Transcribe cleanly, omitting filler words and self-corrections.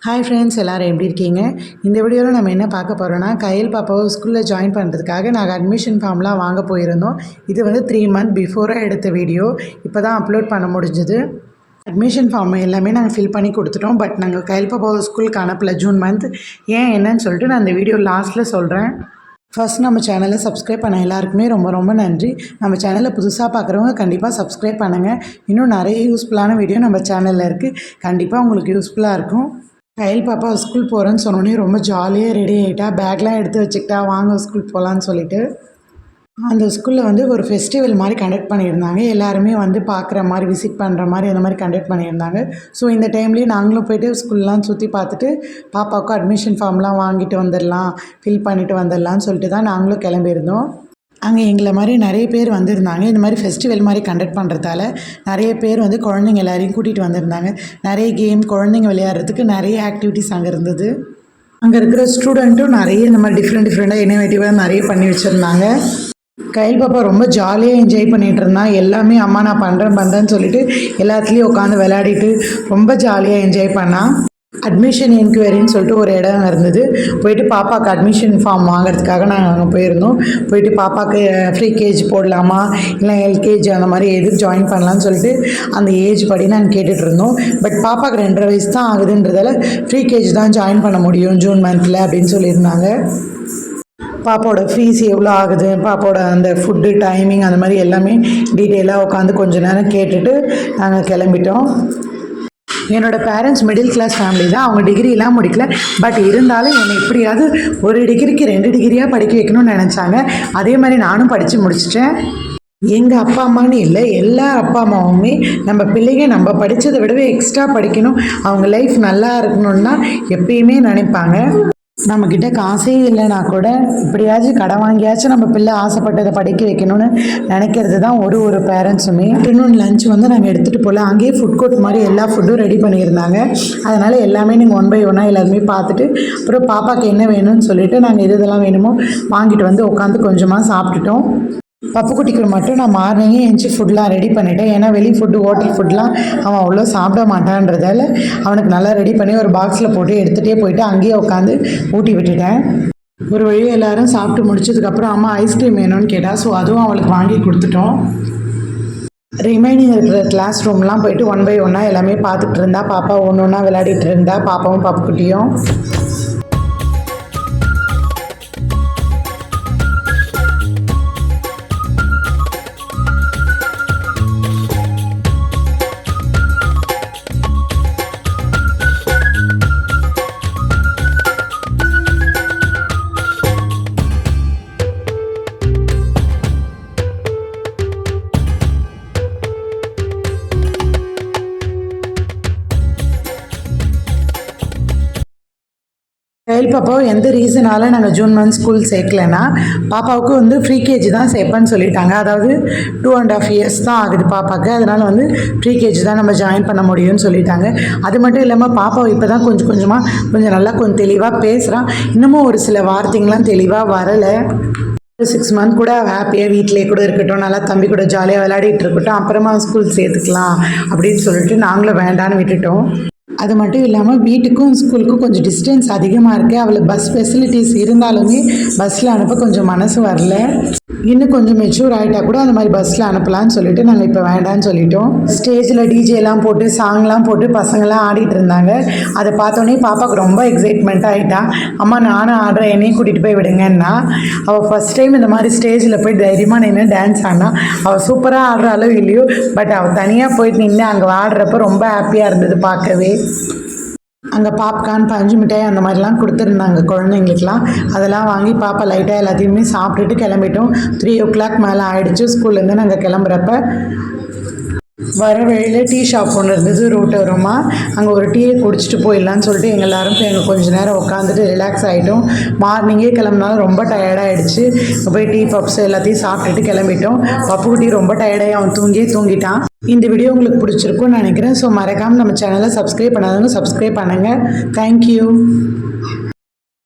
Hi friends, எல்லோரும் எப்படி இருக்கீங்க? இந்த வீடியோவில் நம்ம என்ன பார்க்க போகிறோன்னா, கையல் பாப்பாவை ஸ்கூலில் ஜாயின் பண்ணுறதுக்காக நாங்கள் அட்மிஷன் ஃபார்ம்லாம் வாங்க போயிருந்தோம். இது வந்து 3 மந்த் பிஃபோராக எடுத்த வீடியோ. இப்போ தான் அப்லோட் பண்ண முடிஞ்சுது. அட்மிஷன் ஃபார்ம் எல்லாமே நாங்கள் ஃபில் பண்ணி கொடுத்துட்டோம். பட் நாங்கள் கையல் பாப்பாவை ஸ்கூலுக்கு அனுப்பல ஜூன் மந்த். ஏன் என்னன்னு சொல்லிட்டு நான் இந்த வீடியோ லாஸ்ட்டில் சொல்கிறேன். ஃபர்ஸ்ட் நம்ம சேனலை சப்ஸ்கிரைப் பண்ண எல்லாருக்குமே ரொம்ப ரொம்ப நன்றி. நம்ம சேனலை புதுசாக பார்க்குறவங்க கண்டிப்பாக சப்ஸ்கிரைப் பண்ணுங்கள். இன்னும் நிறைய யூஸ்ஃபுல்லான வீடியோ நம்ம சேனலில் இருக்குது. கண்டிப்பாக உங்களுக்கு யூஸ்ஃபுல்லாக இருக்கும். கையல் பாப்பா ஸ்கூல் போகிறேன்னு சொன்னோன்னே ரொம்ப ஜாலியாக ரெடி ஆகிட்டா, பேக்லாம் எடுத்து வச்சுக்கிட்டா, வாங்க ஸ்கூல் போகலான்னு சொல்லிட்டு. அந்த ஸ்கூலில் வந்து ஒரு ஃபெஸ்டிவல் மாதிரி கண்டக்ட் பண்ணியிருந்தாங்க. எல்லாருமே வந்து பார்க்குற மாதிரி, விசிட் பண்ணுற மாதிரி அந்த மாதிரி கண்டக்ட் பண்ணியிருந்தாங்க. ஸோ இந்த டைம்லேயே நாங்களும் போய்ட்டு ஸ்கூல்லாம் சுற்றி பார்த்துட்டு பாப்பாவுக்கும் அட்மிஷன் ஃபார்ம்லாம் வாங்கிட்டு வந்துடலாம், ஃபில் பண்ணிவிட்டு வந்துடலான்னு சொல்லிட்டு தான் நாங்களும் கிளம்பியிருந்தோம். அங்கே எங்களை மாதிரி நிறைய பேர் வந்திருந்தாங்க. இந்த மாதிரி ஃபெஸ்டிவல் மாதிரி கண்டக்ட் பண்ணுறதால நிறைய பேர் வந்து குழந்தைங்க எல்லாரையும் கூட்டிகிட்டு வந்திருந்தாங்க. நிறைய கேம், குழந்தைங்க விளையாடுறதுக்கு நிறைய ஆக்டிவிட்டீஸ் அங்கே இருந்தது. அங்கே இருக்கிற ஸ்டூடெண்ட்டும் நிறைய இந்த மாதிரி டிஃப்ரெண்ட்டாக இன்னோவேட்டிவாக நிறைய பண்ணி வச்சுருந்தாங்க. கையல் பாப்பா ரொம்ப ஜாலியாக என்ஜாய் பண்ணிகிட்டு இருந்தான். எல்லாமே அம்மா நான் பண்ணுறேன்னு சொல்லிட்டு எல்லாத்துலேயும் உட்காந்து விளையாடிட்டு ரொம்ப ஜாலியாக என்ஜாய் பண்ணான். அட்மிஷன் என்கொயரின்னு சொல்லிட்டு ஒரு இடம் இருந்தது. போயிட்டு பாப்பாவுக்கு அட்மிஷன் ஃபார்ம் வாங்குறதுக்காக நாங்கள் அங்கே போயிருந்தோம். போயிட்டு பாப்பாவுக்கு ஃப்ரீ கேஜி போடலாமா இல்லை எல்கேஜி அந்த மாதிரி எதுக்கு ஜாயின் பண்ணலான்னு சொல்லிட்டு அந்த ஏஜ் படி நாங்கள் கேட்டுட்டு இருந்தோம். பட் பாப்பாவுக்கு 2.5 வயசு தான் ஆகுதுன்றதால ஃப்ரீ கேஜி தான் ஜாயின் பண்ண முடியும் ஜூன் மந்தில் அப்படின்னு சொல்லியிருந்தாங்க. பாப்பாவோட ஃபீஸ் எவ்வளோ ஆகுது, பாப்பாவோட அந்த ஃபுட்டு டைமிங் அந்த மாதிரி எல்லாமே டீட்டெயிலாக உட்காந்து கொஞ்சம் நேரம் கேட்டுட்டு நாங்கள் கிளம்பிட்டோம். என்னோடய பேரண்ட்ஸ் மிடில் கிளாஸ் ஃபேமிலி தான். அவங்க டிகிரிலாம் முடிக்கல. பட் இருந்தாலும் என்னை எப்படியாவது ஒரு டிகிரிக்கு 2 டிகிரியாக படிக்க வைக்கணும்னு நினச்சாங்க. அதே மாதிரி நானும் படித்து முடிச்சிட்டேன். எங்கள் அப்பா அம்மானு இல்லை, எல்லா அப்பா அம்மாவுமே நம்ம பிள்ளைங்க நம்ம படித்ததை விடவே எக்ஸ்ட்ரா படிக்கணும், அவங்க லைஃப் நல்லா இருக்கணும்னா எப்பயுமே நினைப்பாங்க. நம்மக்கிட்ட காசே இல்லைனா கூட இப்படியாச்சும் கடன் வாங்கியாச்சும் நம்ம பிள்ளை ஆசைப்பட்டதை படிக்க வைக்கணும்னு நினைக்கிறது தான் ஒரு பேரண்ட்ஸுமே. ஆஃப்டர்நூன் லஞ்ச் வந்து நாங்கள் எடுத்துகிட்டு போகல. அங்கேயே ஃபுட் கோர்ட் மாதிரி எல்லா ஃபுட்டும் ரெடி பண்ணியிருந்தாங்க. அதனால் எல்லாமே நீங்கள் 1 by 1 எல்லாருமே பார்த்துட்டு அப்புறம் பாப்பாவுக்கு என்ன வேணும்னு சொல்லிவிட்டு நாங்கள் இதெல்லாம் வேணுமோ வாங்கிட்டு வந்து உட்காந்து கொஞ்சமாக சாப்பிட்டுட்டோம். பப்புக்குட்டிக்கு மட்டும் நான் மார்னிங்கே எழுந்துச்சி ஃபுட்லாம் ரெடி பண்ணிட்டேன். ஏன்னா வெளி ஃபுட்டு, ஹோட்டல் ஃபுட்லாம் அவன் அவ்வளோ சாப்பிட மாட்டான்றதால அவனுக்கு நல்லா ரெடி பண்ணி ஒரு பாக்ஸில் போட்டு எடுத்துகிட்டே போயிட்டு அங்கேயே உட்காந்து ஊட்டி விட்டுட்டேன். ஒரு வழி எல்லோரும் சாப்பிட்டு முடிச்சதுக்கப்புறம் அம்மா ஐஸ்கிரீம் வேணும்னு கேட்டால், ஸோ அதுவும் அவளுக்கு வாங்கி கொடுத்துட்டோம். ரிமைனிங் இருக்கிற கிளாஸ் ரூம்லாம் போயிட்டு 1 by 1 எல்லாமே பார்த்துட்டு இருந்தா. பாப்பா ஒன்று ஒன்றா விளையாடிட்டு இருந்தா, பாப்பாவும் பப்புக்குட்டியும். கையல் பாப்பாவை எந்த ரீசனால் நாங்கள் ஜூன் மந்த் ஸ்கூல் சேர்க்கலைன்னா, பாப்பாவுக்கு வந்து ஃப்ரீ கேஜி தான் சேர்ப்பேன்னு சொல்லிட்டாங்க. அதாவது 2.5 years தான் ஆகுது பாப்பாவுக்கு. அதனால் வந்து ஃப்ரீ கேஜி தான் நம்ம ஜாயின் பண்ண முடியும்னு சொல்லிட்டாங்க. அது மட்டும் இல்லாமல் பாப்பாவை இப்போ தான் கொஞ்சம் நல்லா கொஞ்சம் தெளிவாக பேசுகிறான். இன்னமும் ஒரு சில வார்த்தைங்கள்லாம் தெளிவாக வரலை. 6 மந்த் கூட ஹாப்பியாக வீட்டிலே கூட இருக்கட்டும், நல்லா தம்பி கூட ஜாலியாக விளையாடிட்டு இருக்கட்டும், அப்புறமா ஸ்கூல் சேர்த்துக்கலாம் அப்படின்னு சொல்லிட்டு நாங்களும் வேண்டான்னு விட்டுட்டோம். அது மட்டும் இல்லாமல் வீட்டுக்கும் ஸ்கூலுக்கும் கொஞ்சம் டிஸ்டன்ஸ் அதிகமாக இருக்குது. அவளுக்கு பஸ் ஃபெசிலிட்டிஸ் இருந்தாலுமே பஸ்ஸில் அனுப்ப கொஞ்சம் மனசு வரல. இன்னும் கொஞ்சம் மெச்சூர் ஆகிட்டா கூட அந்த மாதிரி பஸ்ஸில் அனுப்பலான்னு சொல்லிட்டு நாங்கள் இப்போ வேண்டான்னு சொல்லிட்டோம். ஸ்டேஜில் டிஜேலாம் போட்டு சாங்லாம் போட்டு பசங்களாம் ஆடிட்டு இருந்தாங்க. அதை பார்த்தோன்னே பாப்பாவுக்கு ரொம்ப எக்ஸைட்மெண்ட் ஆகிட்டா. அம்மா நானும் ஆடுறேன், என்னையும் கூட்டிகிட்டு போய் விடுங்கன்னா. அவள் ஃபஸ்ட் டைம் இந்த மாதிரி ஸ்டேஜில் போய் தைரியமாக நின்று டான்ஸ் ஆடினா. அவள் சூப்பராக ஆடுறாளோ இல்லையோ, பட் அவள் தனியாக போயிட்டு நின்று அங்கே ஆடுறப்ப ரொம்ப ஹாப்பியாக இருந்தது பார்க்கவே. அங்கே பாப்கார்ன், பஞ்சு மிட்டாய் அந்த மாதிரிலாம் கொடுத்துருந்தாங்க குழந்தைங்களுக்குலாம். அதெல்லாம் வாங்கி பாப்பா லைட்டாக எல்லாத்தையுமே சாப்பிட்டுட்டு கிளம்பிட்டோம். 3 o'clock மேலே ஆகிடுச்சு ஸ்கூல்லேருந்து நாங்கள் கிளம்புறப்ப. வர வழியில் டீ ஷாப் ஒன்று இருந்தது ரோட்டோரமாக. அங்கே ஒரு டீயை குடிச்சிட்டு போயிடலான்னு சொல்லிட்டு எங்கள் எல்லாரும் போய் அங்கே கொஞ்சம் நேரம் உட்காந்துட்டு ரிலாக்ஸ் ஆகிட்டோம். மார்னிங்கே கிளம்புனாலும் ரொம்ப டயர்டாகிடுச்சு. போய் டீ பப்ஸ் எல்லாத்தையும் சாப்பிட்டுட்டு கிளம்பிட்டோம். பப்புக்குட்டி ரொம்ப டயர்டாகி அவன் தூங்கிட்டான். இந்த வீடியோ உங்களுக்கு பிடிச்சிருக்கும்னு நினைக்கிறேன். ஸோ மறக்காமல் நம்ம சேனலை சப்ஸ்கிரைப் பண்ணாதவங்க சப்ஸ்கிரைப் பண்ணுங்கள். தேங்க்யூ.